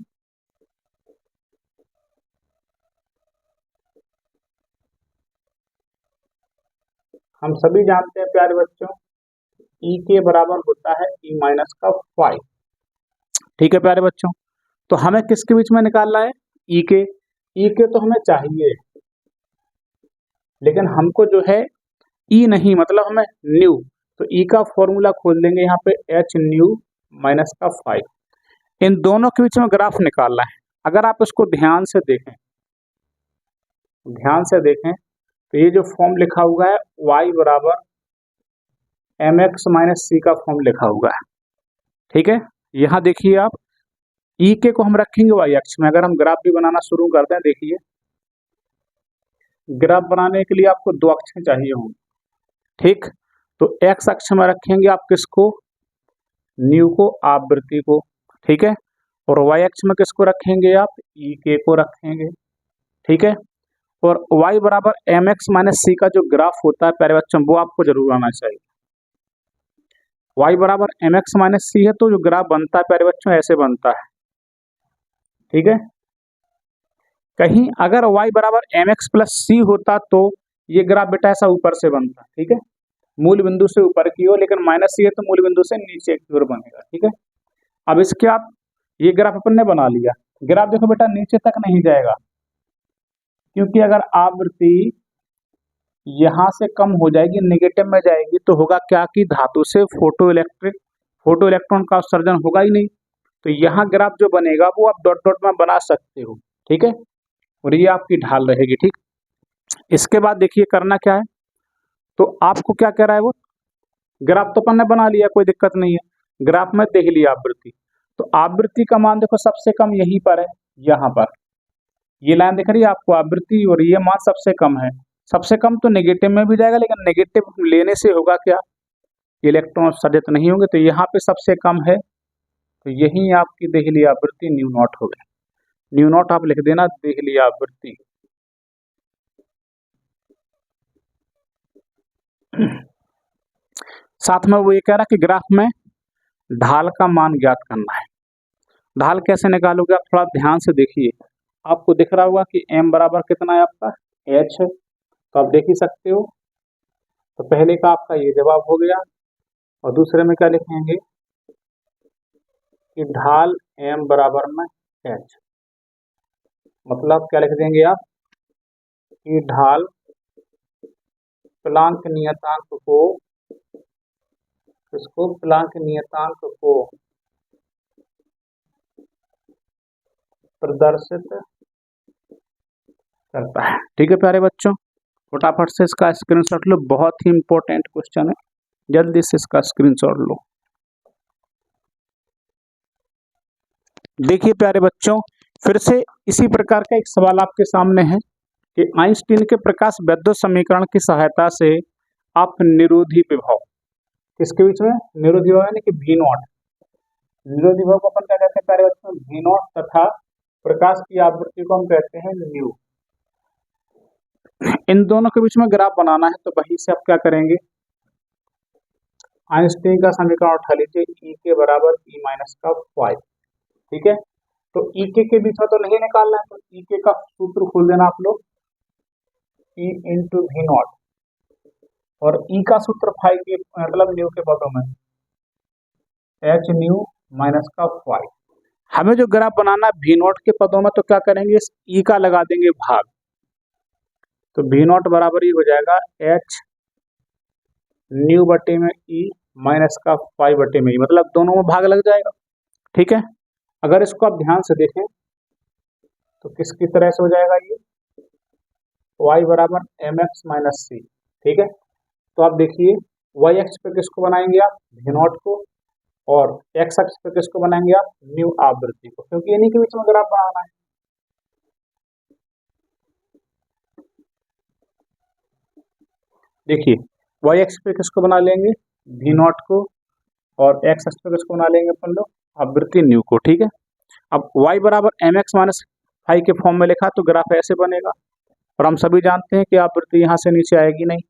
A: हम सभी जानते हैं प्यारे बच्चों ई के बराबर होता है ई माइनस का 5। ठीक है प्यारे बच्चों, तो हमें किसके बीच में निकालना है ई के। ई के तो हमें चाहिए लेकिन हमको जो है ई नहीं, मतलब हमें न्यू, तो ई का फॉर्मूला खोल देंगे यहाँ पे एच न्यू माइनस का 5। इन दोनों के बीच में ग्राफ निकालना है। अगर आप इसको ध्यान से देखें तो ये जो फॉर्म लिखा हुआ है y बराबर एम एक्स माइनस सी का फॉर्म लिखा हुआ है। ठीक है, यहाँ देखिए आप ई के को हम रखेंगे y अक्ष में। अगर हम ग्राफ भी बनाना शुरू करते हैं, देखिए ग्राफ बनाने के लिए आपको दो अक्षें चाहिए होंगी। ठीक, तो x अक्ष में रखेंगे आप किसको, न्यू को, आवृत्ति को। ठीक है, और y अक्ष में किसको रखेंगे आप, ई के को रखेंगे। ठीक है, और y बराबर एम एक्स माइनस सी का जो ग्राफ होता है प्यारे बच्चों वो आपको जरूर आना चाहिए। y बराबर एम एक्स माइनस सी है तो जो ग्राफ बनता है प्यारे बच्चों ऐसे बनता है। ठीक है, कहीं अगर y बराबर एम एक्स प्लस सी होता तो ये ग्राफ बेटा ऐसा ऊपर से बनता। ठीक है, मूल बिंदु से ऊपर की ओर, लेकिन माइनस सी है तो मूल बिंदु से नीचे की ओर बनेगा। ठीक है, अब इसके आप ये ग्राफ अपन ने बना लिया। ग्राफ देखो बेटा नीचे तक नहीं जाएगा क्योंकि अगर आवृत्ति यहाँ से कम हो जाएगी, नेगेटिव में जाएगी, तो होगा क्या कि धातु से फोटो इलेक्ट्रॉन का उत्सर्जन होगा ही नहीं। तो यहाँ ग्राफ जो बनेगा वो आप डॉट डॉट में बना सकते हो। ठीक है, और ये आपकी ढाल रहेगी। ठीक, इसके बाद देखिए करना क्या है, तो आपको क्या कह रहा है वो ग्राफ तो अपन ने बना लिया, कोई दिक्कत नहीं है। ग्राफ में देख लिया आवृत्ति, तो आवृत्ति का मान देखो सबसे कम यहीं पर है, यहाँ पर ये लाइन दिख रही है आपको आवृत्ति, और ये मान सबसे कम है। सबसे कम तो नेगेटिव में भी जाएगा, लेकिन नेगेटिव लेने से होगा क्या, इलेक्ट्रॉन उत्सर्जित नहीं होंगे। तो यहाँ पे सबसे कम है, तो यही आपकी देख ली आवृत्ति न्यू नॉट हो गई। न्यू नॉट आप लिख देना, देख ली आवृत्ति। साथ में वो ये कह रहा कि ग्राफ में ढाल का मान ज्ञात करना है। ढाल कैसे निकालोगे आप थोड़ा ध्यान से देखिए। आपको दिख रहा होगा कि m बराबर कितना है आपका h है, तो आप देख ही सकते हो। तो पहले का आपका ये जवाब हो गया, और दूसरे में क्या लिखेंगे कि ढाल m बराबर में h, मतलब क्या लिख देंगे आप कि ढाल प्लांक नियतांक को, इसको प्लांक नियतांक को प्रदर्शित करता है। ठीक है प्यारे बच्चों, फटाफट से इसका स्क्रीनशॉट लो, बहुत ही इंपॉर्टेंट क्वेश्चन है, जल्दी से इसका स्क्रीनशॉट लो। देखिए प्यारे बच्चों, फिर से इसी प्रकार का एक सवाल आपके सामने है कि आइंस्टीन के प्रकाश विद्युत समीकरण की सहायता से आप निरोधी विभव, किसके बीच में, निरोधी विभव यानी कि V नॉट, निरोधी विभव को अपन क्या कहते हैं प्यारे बच्चों, V नॉट, तथा प्रकाश की आवृत्ति को हम कहते हैं न्यू। इन दोनों के बीच में ग्राफ बनाना है, तो वहीं से आप क्या करेंगे, आइंस्टीन का समीकरण उठा लीजिए, ई के बराबर ई माइनस का 5। ठीक है, तो ई के बीच में तो नहीं निकालना है, तो ई के का सूत्र खोल देना आप लोग, ई इंटू वी नॉट और ई का सूत्र फाइव के मतलब न्यू के पदों में एच न्यू माइनस का फाइव। हमें जो ग्राफ बनाना है वी नॉट के पदों में, तो क्या करेंगे, इस ई का लगा देंगे भाग, तो वी नॉट बराबर ही हो जाएगा एच न्यू बटे में ई माइनस का फाइव बटे में ई, मतलब दोनों में भाग लग जाएगा। ठीक है, अगर इसको आप ध्यान से देखें तो किसकी तरह से हो जाएगा ये, y बराबर एम एक्स माइनस सी। ठीक है, तो आप देखिए y एक्स पे किसको बनाएंगे आप, वी नॉट को, और x एक्स पे किसको बनाएंगे आप, न्यू आवृत्ति को, क्योंकि इन्हीं के बीच में ग्राफ बनाना है। देखिए y एक्स पे किसको बना लेंगे, वी नॉट को, और x एक्स पे किसको बना लेंगे अपन लोग, आवृत्ति न्यू को। ठीक है, अब y बराबर एम एक्स माइनस फाइव के फॉर्म में लिखा तो ग्राफ ऐसे बनेगा, और हम सभी जानते हैं कि आवृत्ति यहाँ से नीचे आएगी नहीं।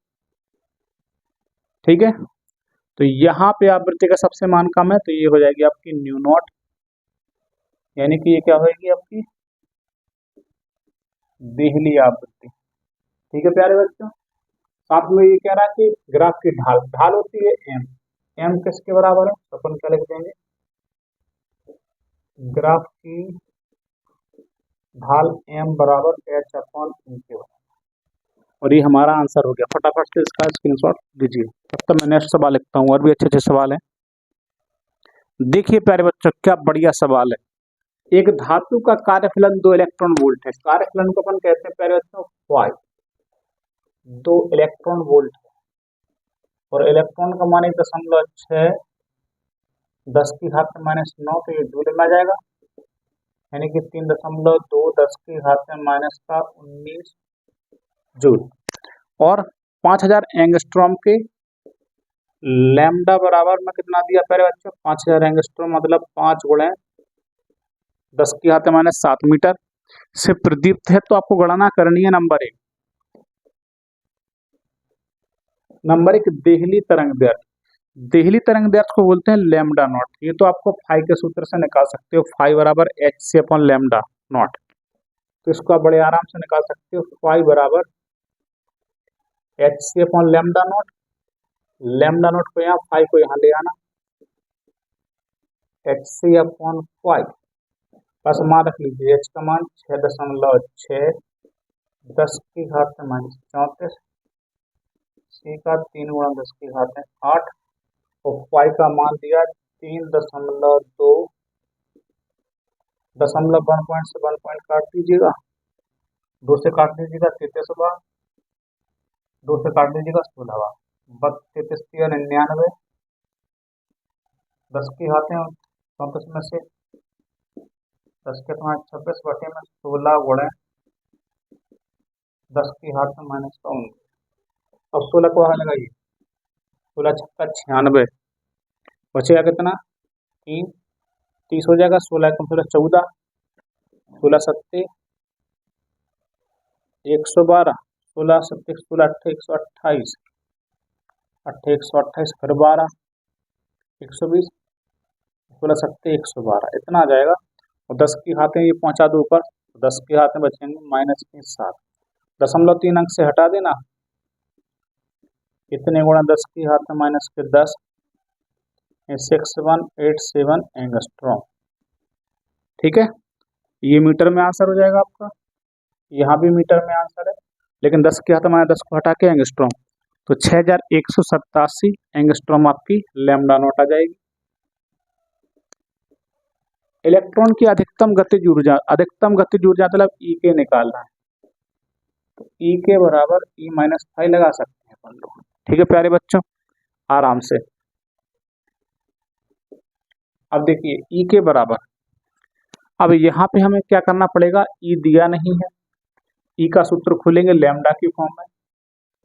A: ठीक है, तो यहाँ पे आवृत्ति का सबसे मान कम है, तो ये हो जाएगी आपकी न्यू नॉट, यानी कि ये क्या होगी आपकी देहली आवृत्ति। ठीक है प्यारे बच्चों, साथ में ये कह रहा है कि ग्राफ की ढाल, ढाल होती है एम, एम किसके बराबर है, तो अपन क्या लिख देंगे, ग्राफ की ढाल एम बराबर एच अपॉन ई के बराबर। और ये हमारा आंसर हो गया। फटाफट से इसका स्क्रीनशॉट दीजिए, तब तक मैं नेक्स्ट सवाल लिखता हूँ, और भी अच्छे अच्छे सवाल हैं। देखिए प्यारे बच्चों, क्या बढ़िया सवाल है। एक धातु का कार्यफलन 2 इलेक्ट्रॉन वोल्ट है, कार्यफलन को अपन कहते हैं प्यारे बच्चों फाइव, 2 इलेक्ट्रॉन वोल्ट है, और इलेक्ट्रॉन का मान 1.6 10 की घात में माइनस 9, तो ये जूल में आ जाएगा, यानी कि 3.2 10 की घात में माइनस का 19 जूल। और 5000 एंगस्ट्रॉम के लैम्डा बराबर में कितना दिया प्यारे बच्चों, 5000 एंगस्ट्रॉम मतलब 5 गुणे 10 की घात में माइनस 7 मीटर से प्रदीप्त है। तो आपको गणना करनी है नंबर एक देहली तरंग दैर्घ्य। देहली तरंग दैर्घ्य को बोलते हैं लैम्डा नॉट। ये तो आपको फाइव के सूत्र से निकाल सकते हो, फाइव बराबर H C upon lambda nought, तो इसको आप बड़े आराम से निकाल सकते हो, फाइव बराबर H C upon lambda nought, lambda nought को यहाँ, फाइव को यहाँ ले आना, एच सी अपॉन फाइव, बस मान रख लीजिए एच का मान 6.6 10 की घात में माइनस 34, सी का 3 गुणा 10 की घात में 8, और फाइव का मान दिया 3.2, दशमलव 1 पॉइंट से 1 पॉइंट काट दीजिएगा, 2 से काट दीजिएगा 33 बार, 2 से काट दीजिएगा 16 बार, 33 99, 10 की घात में 34 में से 10 के 26 बटे में 16 गुणे 10 की घात में माइनस का 19। अब 16 को वहाँ लगाइए, 16 छक्का 96, बचेगा कितना 3, 30 हो जाएगा, 16 कम 16 14, 16 सत्ते 112, 16 सत्ते 16 अट्ठे 128, अट्ठे 128, फिर 12 120, 16 सत्ते 112, इतना आ जाएगा। और 10 की घातें ये पहुंचा दो ऊपर, 10 की घातें बचेंगे माइनस के 7, 0.3 अंक से हटा देना, इतने गुणा 10 की घात में माइनस के 10, 6187 एंगस्ट्रॉम। ठीक है, ये मीटर में आंसर हो जाएगा आपका, यहाँ भी मीटर में आंसर है, लेकिन 10 की घात में 10 को हटा के एंगस्ट्रॉम, तो 6187 एंगस्ट्रॉम आपकी लैम्डा नॉट आ जाएगी। इलेक्ट्रॉन की अधिकतम गतिज ऊर्जा मतलब ई के निकालना है, तो ई के बराबर ई माइनस फाइव लगा सकते हैं अपन लोग। ठीक है प्यारे बच्चों, आराम से। अब देखिए ई के बराबर, अब यहाँ पे हमें क्या करना पड़ेगा, ई दिया नहीं है, ई का सूत्र खोलेंगे लैम्डा की फॉर्म में,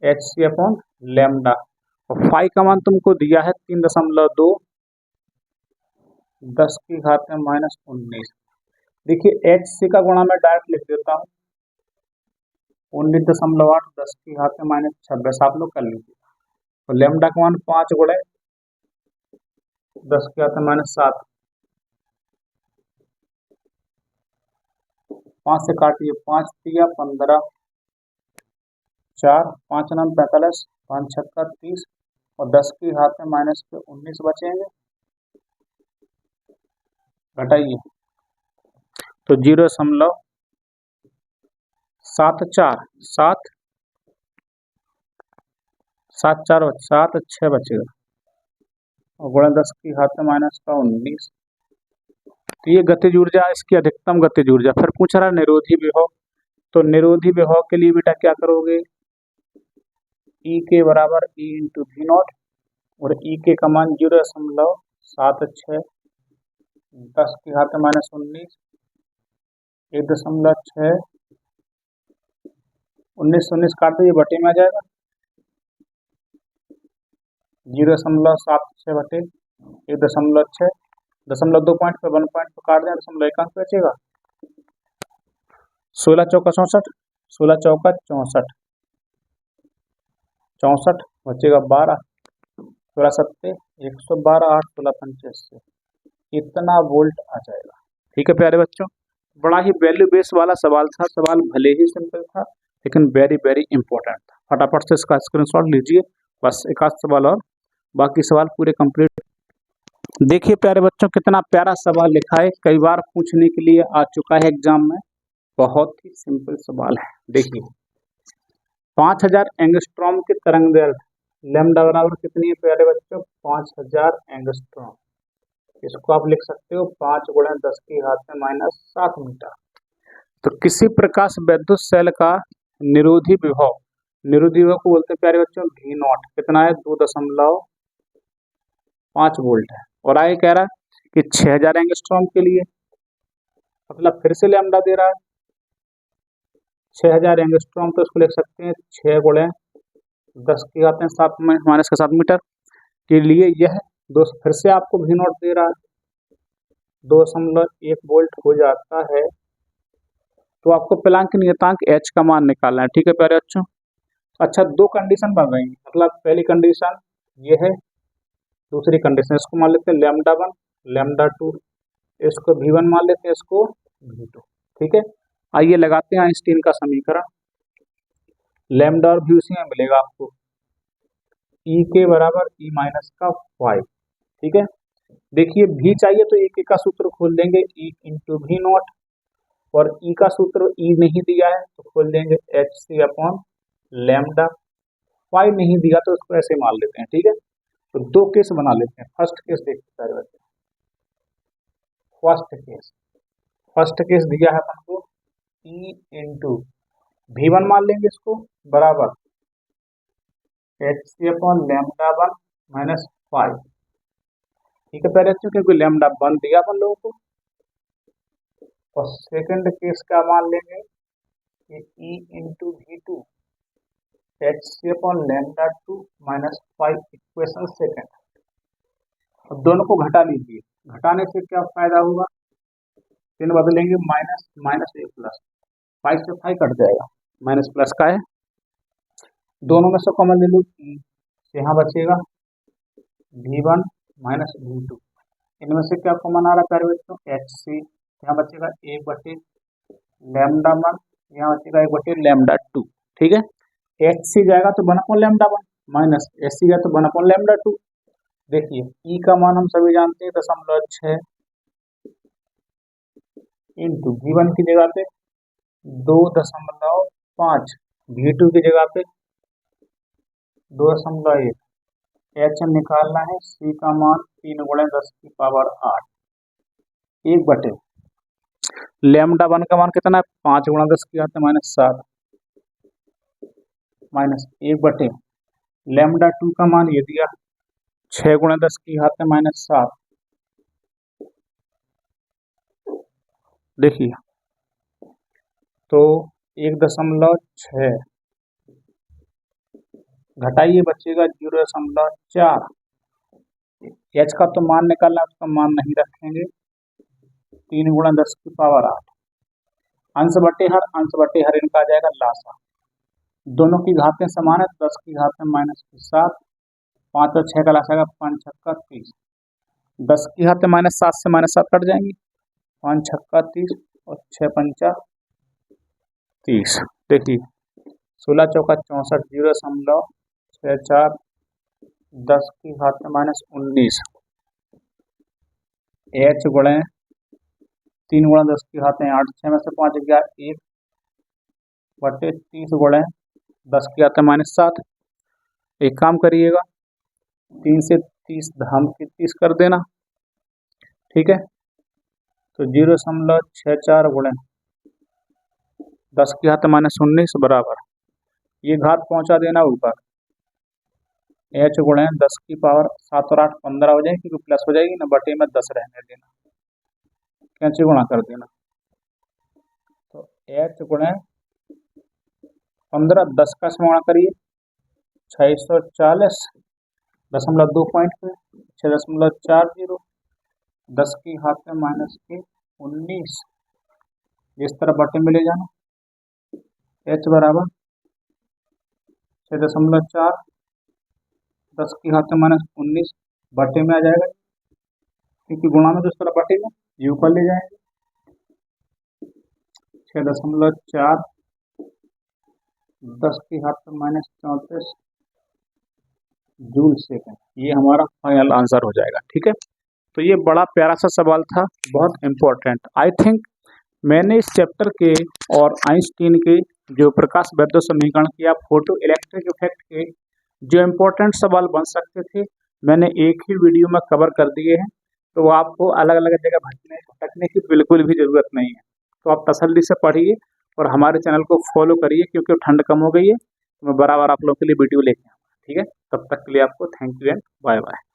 A: एच सी अपॉन लैम्डा, और फाइव का मान तुमको दिया है 3.2 10 की घात में माइनस 19। देखिए एच सी का गुणा मैं डायरेक्ट लिख देता हूँ, 19.8 10 की घात में माइनस 26, आप लोग कर लीजिए, और लैम्डा का मान 5 गुणे 10 की घात में माइनस 7, 5 से काटिए 5 दिया 15, 4, 5 9 45, 5 छक्का 30 और 10 की घात में माइनस पे 19 बचेंगे। घटाइए तो 0.74 7 7 4 7 6 बचेगा और गुणा 10 की घात में माइनस का 19। तो ये गतिज ऊर्जा, इसकी अधिकतम गतिज ऊर्जा। फिर पूछ रहा है निरोधी विभव, तो निरोधी विभव के लिए बेटा क्या करोगे, ई के बराबर ई इंटू वी नॉट और ई के का मान 0.76, 10 की घात में माइनस 19, 1.6, 19 काट दो, ये बटे में आ जाएगा। 0.76 बटे 1.6, 0.2 पॉइंट पे 1 पॉइंट पे काट दें, 0.1 बचेगा। 16 चौका 64, 16 चौका 64, 64 बचेगा 12, 16 सत्ते 112, 8 16 85, इतना वोल्ट आ जाएगा। ठीक है प्यारे बच्चों, बड़ा ही वैल्यू बेस वाला सवाल था। सवाल भले ही सिंपल था लेकिन वेरी वेरी इंपॉर्टेंट था। फटाफट से इसका स्क्रीनशॉट लीजिए, बस एक आध सवाल और, बाकी सवाल पूरे कंप्लीट। देखिए प्यारे बच्चों, कितना प्यारा सवाल लिखा है, कई बार पूछने के लिए आ चुका है एग्जाम में। बहुत ही सिंपल सवाल है। देखिए 5000 एंगस्ट्रॉम की तरंग दैर्ध्य लैम्डा बराबर कितनी है प्यारे बच्चों, 5000 एंगस्ट्रॉम। इसको आप लिख सकते हो 5 गुणा 10 की घात में माइनस 7 मीटर। तो किसी प्रकाश विद्युत सेल का निरोधी विभव, निरोधी विभव को बोलते हैं प्यारे बच्चों V नॉट, कितना है 2.5 वोल्ट है। और आगे कह रहा है कि 6000 एंगस्ट्रॉम के लिए, मतलब फिर से लैम्डा दे रहा है 6000 एंगस्ट्रॉम, तो इसको लिख सकते हैं 6 गुणे 10 की घात में 7 माइनस का 7 मीटर के लिए। यह दो फिर से आपको V नॉट दे रहा है 2.1 वोल्ट हो जाता है। तो आपको प्लैंक नियतांक H का मान निकालना है। ठीक है प्यारे बच्चों। अच्छा, दो कंडीशन बन गई, मतलब पहली कंडीशन ये है, दूसरी कंडीशन इसको मान लेते हैं λ1 λ2, इसको V1 मान लेते हैं, इसको V2। ठीक है, आइए लगाते हैं आइंस्टीन का समीकरण। लैम्डा और V उसी में मिलेगा आपको, E के बराबर E माइनस का 5। ठीक है, देखिए V चाहिए तो E के का सूत्र खोल देंगे E इंटू वी नॉट, और E का सूत्र E नहीं दिया है तो खोल देंगे HC अपॉन लैम्डा। 5 नहीं दिया तो उसको ऐसे मान लेते हैं। ठीक है, तो दो केस बना लेते हैं। फर्स्ट केस देखते हैं, फर्स्ट केस दिया है अपन को E इंटू V1 मान लेंगे, इसको बराबर HC अपॉन λ1 माइनस 5। ठीक है प्यारे बच्चों, क्योंकि λ1 दिया अपन लोगों को। और सेकंड केस का मान लेंगे कि E into V2 HC upon λ2 minus 5, equation second. और दोनों को घटा लीजिए, घटाने से क्या फायदा होगा, चिन्ह बदलेंगे, माइनस माइनस ए प्लस, 5 से 5 कट जाएगा, माइनस प्लस का है, दोनों में से कॉमन ले लो, यहाँ बचेगा V1 माइनस V2, इनमें से क्या कॉमन आ रहा है प्यारे बच्चों, HC, यहाँ बचेगा 1/λ1, यहाँ बचेगा 1/λ2। ठीक है, HC जाएगा तो 1/λ1 माइनस HC जाएगा तो 1/λ2। देखिए E का मान हम सभी जानते हैं 0.6 इंटू V1 की जगह पे 2.5, V2 की जगह पे 2.1, H निकालना है, C का मान 3 गुणे 10 की पावर 8, 1/, λ1 का मान कितना है 5 गुणा 10 की घात माइनस 7, माइनस 1/, λ2 का मान ये दिया 6 गुणा 10 की घात माइनस 7। देखिए तो 1.6 घटाइए, बचेगा 0.4। H का तो मान निकालना, उसका मान नहीं रखेंगे, 3 गुणा 10 की पावर 8, अंश बटे हर इनका आ जाएगा लासा। दोनों की घातें समान है, 10 की घात में माइनस 7, 5 और 6 का लासा आएगा 5 छक्का 30, 10 की घात में माइनस 7 से माइनस 7 कट जाएंगे, 5 छक्का 30 और 6 पंचा 30। देखिए 16 चौका 64, 0.64, 10 की घात में -19 h गुणे 3 गुणा 10 की घात में 8, 6 में से 5 गया 1 बटे 30 गुणे 10 की घात में -7। एक काम करिएगा, 3 से 30 धाम की 30 कर देना, ठीक है। तो 0.64 गुणे 10 की घात में -19 बराबर, ये घात पहुंचा देना ऊपर, h गुणे 10 की पावर 7 और 8 15 हो जाएगी, क्योंकि प्लस हो जाएगी ना, बटे में 10 रहने देना, कैंची गुणा कर देना। तो h गुणे 15, 10 का गुणा करिए 640.2 पॉइंट पे 6.40, 10 की घात में -19, इस तरह बटे में ले जाना, h बराबर 6.4, 10 की घात में -19 बटे में आ जाएगा, क्योंकि गुणा में तो इस तरह बटे में यू पर ले जाएंगे, 6.4, 10 की घात में -34 जूल सेकंड, ये हमारा फाइनल आंसर हो जाएगा, ठीक है। तो ये बड़ा प्यारा सा सवाल था, बहुत इम्पोर्टेंट। आई थिंक मैंने इस चैप्टर के और आइंस्टीन के जो प्रकाश वर्धक समीकरण की या फोटो इलेक्ट्रिक इफेक्ट के जो इम्पोर्टेंट सवाल बन सकते थे, मैंने एक ही वीडियो में कवर कर दिए हैं। तो आपको अलग अलग जगह भटकने की बिल्कुल भी ज़रूरत नहीं है। तो आप तसल्ली से पढ़िए और हमारे चैनल को फॉलो करिए, क्योंकि ठंड कम हो गई है, तो मैं बराबर आप लोगों के लिए वीडियो लेके आऊँगा, ठीक है। तब तक के लिए आपको thank you and bye bye.